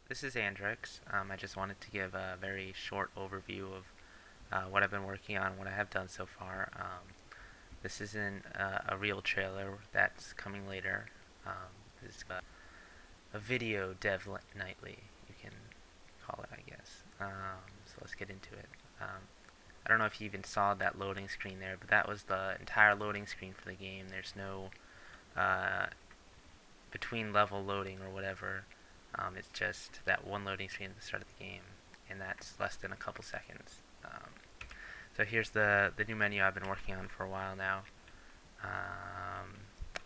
This is Andrex. I just wanted to give a very short overview of what I've been working on, what I have done so far. This isn't a real trailer that's coming later. This is a video dev nightly, you can call it, I guess. So let's get into it. I don't know if you even saw that loading screen there, but that was the entire loading screen for the game. There's no uh, between level loading or whatever. It's just that one loading screen at the start of the game, and that's less than a couple seconds. So here's the new menu I've been working on for a while now.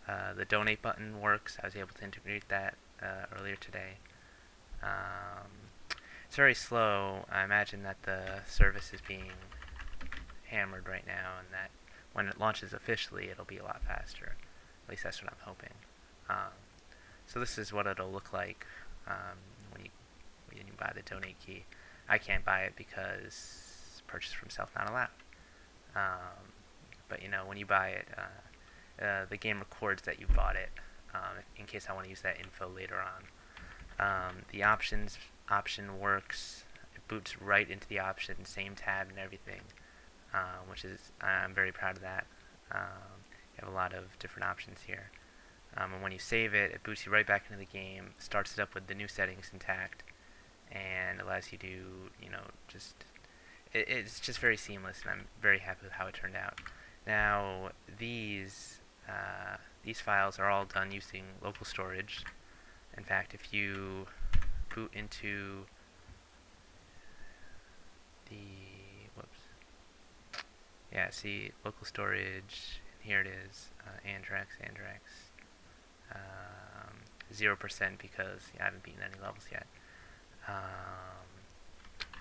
The donate button works. I was able to integrate that earlier today. Um, it's very slow. I imagine that the service is being hammered right now, and that when it launches officially, it'll be a lot faster. At least that's what I'm hoping. Um, so this is what it'll look like um, when you buy the donate key. I can't buy it because purchase from self not allowed. But when you buy it, the game records that you bought it in case I want to use that info later on. The option works. It boots right into the option, same tab and everything, which is I'm very proud of that. You have a lot of different options here. And when you save it, it boots you right back into the game, starts it up with the new settings intact, and allows you to, just it's just very seamless, and I'm very happy with how it turned out. Now, these files are all done using local storage. In fact, if you boot into the see local storage, and here it is, Andrex, 0% because I haven't beaten any levels yet.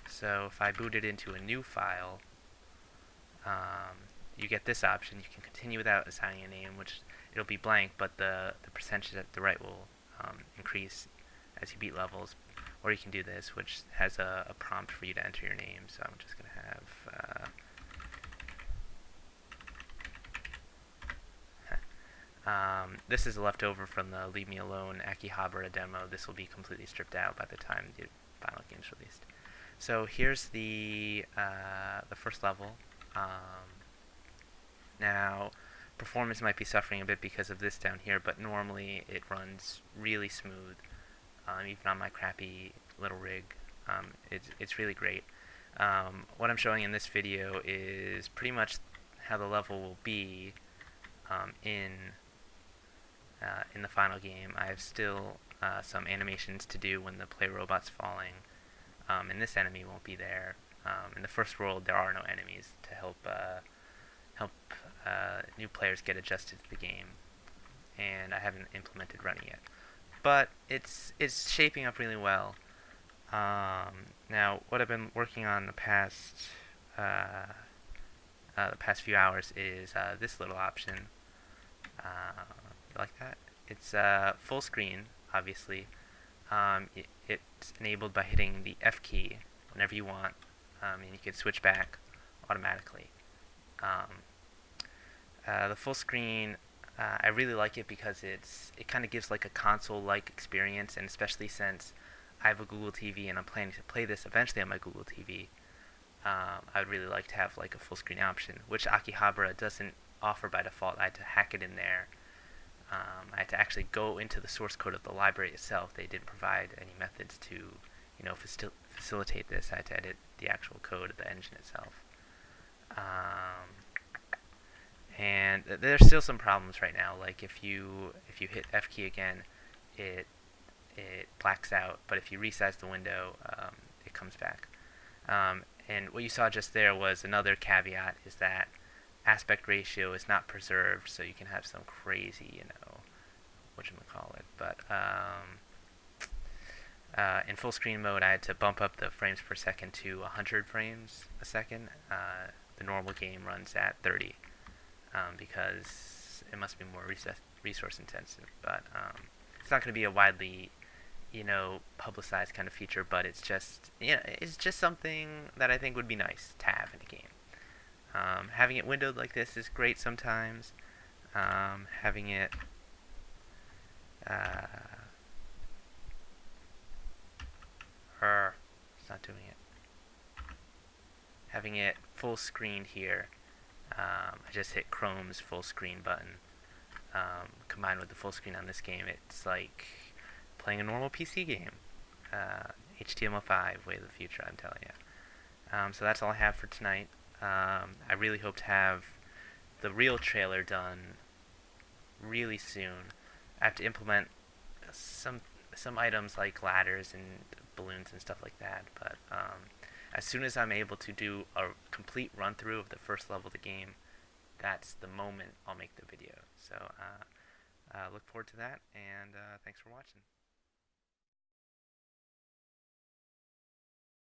So if I boot it into a new file, you get this option. You can continue without assigning a name, which it'll be blank, but the percentage at the right will increase as you beat levels. Or you can do this, which has a prompt for you to enter your name. So I'm just going to have this is a leftover from the Leave Me Alone Akihabara demo. This will be completely stripped out by the time the final game's released. So here's the first level. Now, performance might be suffering a bit because of this down here, but normally it runs really smooth, even on my crappy little rig. It's really great. What I'm showing in this video is pretty much how the level will be in the final game. I have still some animations to do when the player robot's falling, and this enemy won't be there. In the first world, there are no enemies to help new players get adjusted to the game, and I haven't implemented running yet. But it's shaping up really well. Now, what I've been working on the past few hours is this little option. Like that. It's full screen, obviously. It's enabled by hitting the F key whenever you want, and you can switch back automatically. The full screen, I really like it because it kind of gives like a console-like experience, and especially since I have a Google TV and I'm planning to play this eventually on my Google TV, I would really like to have like a full screen option, which Akihabara doesn't offer by default. I had to hack it in there. I had to actually go into the source code of the library itself. They didn't provide any methods to, facilitate this. I had to edit the actual code of the engine itself. And there's still some problems right now. Like if you hit F key again, it blacks out. But if you resize the window, it comes back. And what you saw just there was another caveat: is that aspect ratio is not preserved, so you can have some crazy, whatchamacallit. But in full screen mode, I had to bump up the frames per second to 100 frames a second. The normal game runs at 30 because it must be more resource intensive. But it's not going to be a widely, publicized kind of feature. But it's just, it's just something that I think would be nice to have in a game. Having it windowed like this is great sometimes. Having it doing it. Having it full screened here, I just hit Chrome's full screen button. Combined with the full screen on this game, it's like playing a normal PC game. HTML5, way of the future, I'm telling you. So that's all I have for tonight. I really hope to have the real trailer done really soon. I have to implement some items like ladders and balloons and stuff like that. But as soon as I'm able to do a complete run through of the first level of the game, that's the moment I'll make the video. So look forward to that, and thanks for watching.